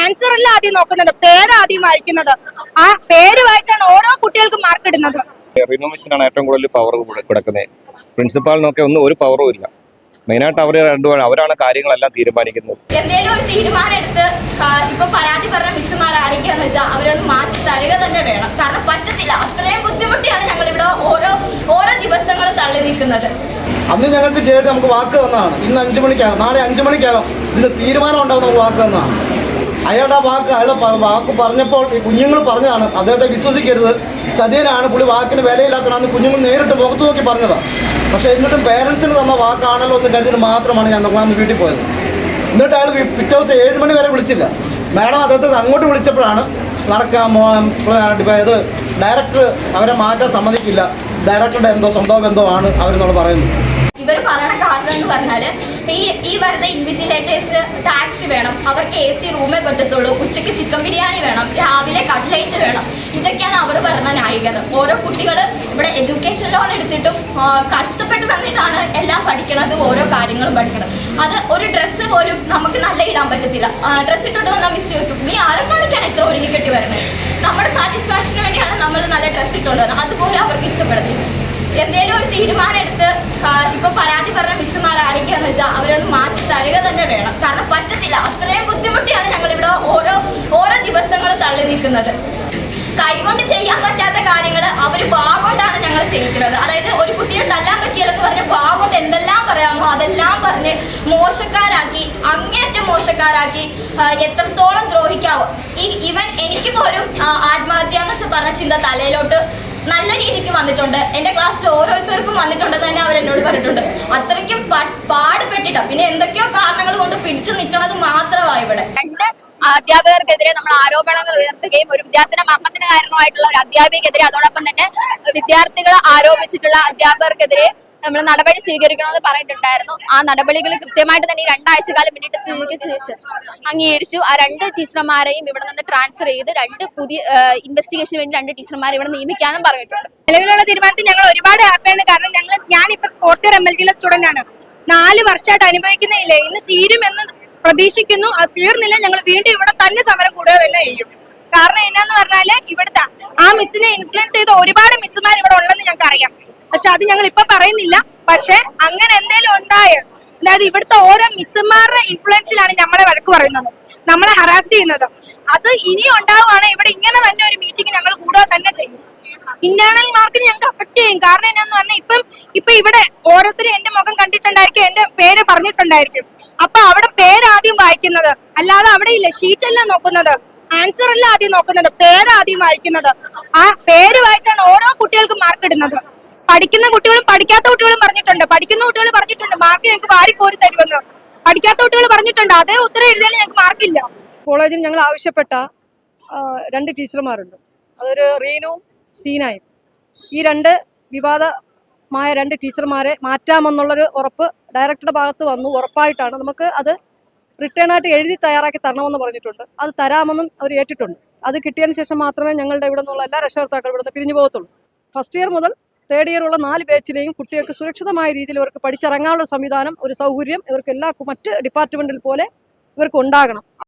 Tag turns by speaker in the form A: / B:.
A: Answer അല്ല ആദ്യം നോക്കുന്നത്, പേര് ആദ്യം വായിക്കുന്നത്. ആ പേര് വായിച്ചാണ് ഓരോ കുട്ടികൾക്കും മാർക്ക് ഇടുന്നത്.
B: റിനു മിസ്സിനാണ് ഏറ്റവും കൂടുതൽ പവർ കൊടുക്കുന്നത്. പ്രിൻസിപ്പാളിനൊക്കെ ഒന്നും ഒരു പവറും ഇല്ല. മെയിനായിട്ട് അവരാണ് കാര്യങ്ങളെല്ലാം തീരുമാനിക്കുന്നത്.
C: എന്തെങ്കിലും ഒരു തീരുമാനം എടുത്ത് ഇപ്പൊ പരാതി പറഞ്ഞ മിസ്സുമാർ ആരൊക്കെയാന്ന് വെച്ചാൽ അവരൊന്ന് മാറ്റി തരിക തന്നെ വേണം. കാരണം പറ്റത്തില്ല, അത്രയും ബുദ്ധിമുട്ടിയാണ് ഞങ്ങൾ ഇവിടെ ഓരോ ദിവസങ്ങളും തള്ളി നിൽക്കുന്നത്.
D: അന്ന് ഞങ്ങൾക്ക് ചെയ്തിട്ട് നമുക്ക് വാക്ക് തന്നതാണ്. ഇന്ന് 5 മണിക്കാകും, നാളെ 5 മണിക്കാകും ഇതിന് തീരുമാനം ഉണ്ടാവും, നമുക്ക് വാക്ക് തന്നതാണ്. അയാളുടെ വാക്ക് പറഞ്ഞപ്പോൾ ഈ കുഞ്ഞുങ്ങൾ പറഞ്ഞതാണ്, അദ്ദേഹത്തെ വിശ്വസിക്കരുത്, ചതിയനാണ്, പുള്ളി വാക്കിന് വിലയില്ലാത്തതാണെന്ന് കുഞ്ഞുങ്ങൾ നേരിട്ട് മുഖത്ത് നോക്കി പറഞ്ഞതാണ്. പക്ഷേ എന്നിട്ടും പേരൻസിന് തന്ന വാക്കാണല്ലോ എന്ന് കരുതിന് മാത്രമാണ് ഞാൻ വീട്ടിൽ പോയത്. എന്നിട്ട് അയാൾ പിറ്റേ ദിവസം 7 മണി വരെ വിളിച്ചില്ല. മാഡം അദ്ദേഹത്തെ അങ്ങോട്ട് വിളിച്ചപ്പോഴാണ് ഇത് ഡയറക്ടർ അവരെ മാറ്റാൻ സമ്മതിക്കില്ല, ഡയറക്ടറുടെ സ്വന്തം ബന്ധമാണ് അവരെന്നുള്ള പറയുന്നത്.
C: ഇവർ പറയണ കാരണം എന്ന് പറഞ്ഞാല് ഈ വരുന്ന ഇൻവിജിലേറ്റേഴ്സ് ടാക്സി വേണം, അവർക്ക് AC റൂമേ പറ്റത്തുള്ളൂ, ഉച്ചയ്ക്ക് ചിക്കൻ ബിരിയാണി വേണം, രാവിലെ കട്ട്ലേറ്റ് വേണം. ഇതൊക്കെയാണ് അവർ പറയുന്ന ന്യായീകരണം. ഓരോ കുട്ടികൾ ഇവിടെ എഡ്യൂക്കേഷൻ ലോൺ എടുത്തിട്ടും കഷ്ടപ്പെട്ട് തന്നിട്ടാണ് എല്ലാം പഠിക്കണത്, ഓരോ കാര്യങ്ങളും പഠിക്കണം. അത് ഒരു ഡ്രസ്സ് പോലും നമുക്ക് നല്ല ഇടാൻ പറ്റത്തില്ല. ഡ്രസ്സ് ഇട്ടിട്ട് വന്നാൽ മിസ് ചോദിക്കും, നീ ആരെ കാണിക്കാണ് ഇത്ര ഒരുങ്ങിക്കെട്ടി വരണത്? നമ്മുടെ സാറ്റിസ്ഫാക്ഷന് വേണ്ടിയാണ് നമ്മൾ നല്ല ഡ്രസ്സ് ഇട്ടുകൊണ്ട് വരുന്നത്. അതുപോലെ അവർക്ക് ഇഷ്ടപ്പെടത്തില്ല. എന്തെങ്കിലും ഒരു തീരുമാനം എടുത്ത് ഇപ്പൊ പരാതി പറഞ്ഞ മിസ്സുമാർ ആരൊക്കെയാന്ന് വെച്ചാൽ അവരൊന്ന് മാറ്റി തരിക തന്നെ വേണം. കാരണം പറ്റത്തില്ല, അത്രയും ബുദ്ധിമുട്ടിയാണ് ഞങ്ങൾ ഇവിടെ ഓരോ ദിവസങ്ങളും തള്ളി നിൽക്കുന്നത്. കൈകൊണ്ട് ചെയ്യാൻ പറ്റാത്ത കാര്യങ്ങൾ അവർ വാഗോണ്ടാണ് ഞങ്ങൾ ചെയ്യിക്കുന്നത്. അതായത് ഒരു കുട്ടിയെ തല്ലാൻ പറ്റിയാലെന്ന് പറഞ്ഞ് വാഗോണ്ട് എന്തെല്ലാം പറയാമോ അതെല്ലാം പറഞ്ഞ് മോശക്കാരാക്കി, അങ്ങേയറ്റം മോശക്കാരാക്കി, എത്രത്തോളം ദ്രോഹിക്കാവോ. ഇവൻ എനിക്ക് പോലും ആത്മഹത്യ എന്ന് പറഞ്ഞ ചിന്ത തലയിലോട്ട് നല്ല രീതിക്ക് വന്നിട്ടുണ്ട്. എൻ്റെ ക്ലാസ്സിൽ ഓരോരുത്തർക്കും വന്നിട്ടുണ്ട് തന്നെ അവരെന്നോട് പറഞ്ഞിട്ടുണ്ട്. അത്രയ്ക്കും പാടുപെട്ടിട്ടാ. പിന്നെ എന്തൊക്കെയോ കാരണങ്ങൾ കൊണ്ട് പിടിച്ചു നിൽക്കുന്നത് മാത്രമാണ് ഇവിടെ.
E: 2 അധ്യാപകർക്കെതിരെ നമ്മൾ ആരോപണങ്ങൾ ഉയർത്തുകയും ഒരു വിദ്യാർത്ഥിയുടെ മരണത്തിന് കാരണമായിട്ടുള്ള ഒരു അധ്യാപികക്കെതിരെ, അതോടൊപ്പം തന്നെ വിദ്യാർത്ഥികളെ ആരോപിച്ചിട്ടുള്ള അധ്യാപകർക്കെതിരെ നമ്മൾ നടപടി സ്വീകരിക്കണമെന്ന് പറഞ്ഞിട്ടുണ്ടായിരുന്നു. ആ നടപടികൾ കൃത്യമായിട്ട് തന്നെ 2 ആഴ്ചക്കാലം പിന്നീട് സ്വീകരിച്ച് അംഗീകരിച്ചു. ആ 2 ടീച്ചർമാരെയും ഇവിടെ നിന്ന് ട്രാൻസ്ഫർ ചെയ്ത് 2 പുതിയ ഇൻവെസ്റ്റിഗേഷന് വേണ്ടി 2 ടീച്ചർമാരെ ഇവിടെ നിയമിക്കാനും പറഞ്ഞിട്ടുണ്ട്.
A: നിലവിലുള്ള തീരുമാനത്തിൽ ഞങ്ങൾ ഒരുപാട് ഹാപ്പിയാണ്. കാരണം ഞാനിപ്പോ 4th ഇയർ MLT സ്റ്റുഡന്റ് ആണ്. 4 വർഷമായിട്ട് അനുഭവിക്കുന്നില്ലേ, ഇന്ന് തീരുമെന്ന് പ്രതീക്ഷിക്കുന്നു. അത് തീർന്നില്ല, ഞങ്ങൾ വീണ്ടും ഇവിടെ തന്നെ സമരം കൂടുക തന്നെ ചെയ്യും. കാരണം എന്നാന്ന് പറഞ്ഞാല് ഇവിടുത്തെ ആ മിസ്സിനെ ഇൻഫ്ലുവൻസ് ചെയ്ത ഒരുപാട് മിസ്സുമാർ ഇവിടെ ഉണ്ടെന്ന് ഞങ്ങൾക്ക് അറിയാം. പക്ഷെ അത് ഞങ്ങൾ ഇപ്പൊ പറയുന്നില്ല. പക്ഷെ അങ്ങനെ എന്തെങ്കിലും ഉണ്ടായാൽ, അതായത് ഇവിടുത്തെ ഓരോ മിസ്സുമാരുടെ ഇൻഫ്ലുവൻസിലാണ് നമ്മളെ വഴക്ക് പറയുന്നത്, നമ്മളെ ഹറാസ് ചെയ്യുന്നത്. അത് ഇനി ഉണ്ടാവുകയാണ് ഇവിടെ ഇങ്ങനെ തന്നെ ഒരു മീറ്റിംഗ് ഞങ്ങൾ കൂടുക തന്നെ ചെയ്യും. ഇന്റേണൽ മാർക്കിന് ഞങ്ങൾക്ക് അഫക്ട് ചെയ്യും. കാരണം എന്നാന്ന് പറഞ്ഞാൽ ഇപ്പൊ ഇവിടെ ഓരോരുത്തരും എന്റെ മുഖം കണ്ടിട്ടുണ്ടായിരിക്കും, എന്റെ പേര് പറഞ്ഞിട്ടുണ്ടായിരിക്കും. അപ്പൊ അവിടെ പേര് ആദ്യം വായിക്കുന്നത്, അല്ലാതെ അവിടെ ഇല്ല ഷീറ്റല്ല നോക്കുന്നത്, ആൻസർ അല്ല ആദ്യം നോക്കുന്നത്, പേര് ആദ്യം വായിക്കുന്നത്. ആ പേര് വായിച്ചാണ് ഓരോ കുട്ടികൾക്കും മാർക്ക് ഇടുന്നത്. പഠിക്കുന്ന കുട്ടികളും പഠിക്കാത്ത കുട്ടികളും പറഞ്ഞിട്ടുണ്ട്. പഠിക്കുന്ന കുട്ടികൾ പറഞ്ഞിട്ടുണ്ട് മാർക്ക് ഞങ്ങൾക്ക് വാരിക്കോരി തരുമെന്ന്. പഠിക്കാത്ത കുട്ടികൾ പറഞ്ഞിട്ടുണ്ട് അതേ ഉത്തരം എഴുതിയാലും ഞങ്ങൾക്ക് മാർക്കില്ല.
F: കോളേജിൽ ഞങ്ങൾ ആവശ്യപ്പെട്ട 2 ടീച്ചർമാരുണ്ട്. അതൊരു റീനുവും സീനായും. ഈ 2 വിവാദമായ 2 ടീച്ചർമാരെ മാറ്റാമെന്നുള്ളൊരു ഉറപ്പ് ഡയറക്ടറുടെ ഭാഗത്ത് വന്നു. ഉറപ്പായിട്ടാണ് നമുക്ക് അത് റിട്ടേണായിട്ട് എഴുതി തയ്യാറാക്കി തരണമെന്ന് പറഞ്ഞിട്ടുണ്ട്. അത് തരാമെന്നും അവർ ഏറ്റിട്ടുണ്ട്. അത് കിട്ടിയതിന് ശേഷം മാത്രമേ ഞങ്ങളുടെ ഇവിടെ നിന്നുള്ള എല്ലാ രക്ഷകർത്താക്കളും ഇവിടെ നിന്ന് പിരിഞ്ഞു പോകത്തുള്ളൂ. ഫസ്റ്റ് ഇയർ മുതൽ 3rd ഇയർ ഉള്ള 4 ബാച്ചിലെയും കുട്ടികൾക്ക് സുരക്ഷിതമായ രീതിയിൽ ഇവർക്ക് പഠിച്ചിറങ്ങാനുള്ള സംവിധാനം, ഒരു സൗകര്യം ഇവർക്ക് എല്ലാ മറ്റ് ഡിപ്പാർട്ട്മെന്റിൽ പോലെ ഇവർക്ക് ഉണ്ടാകണം.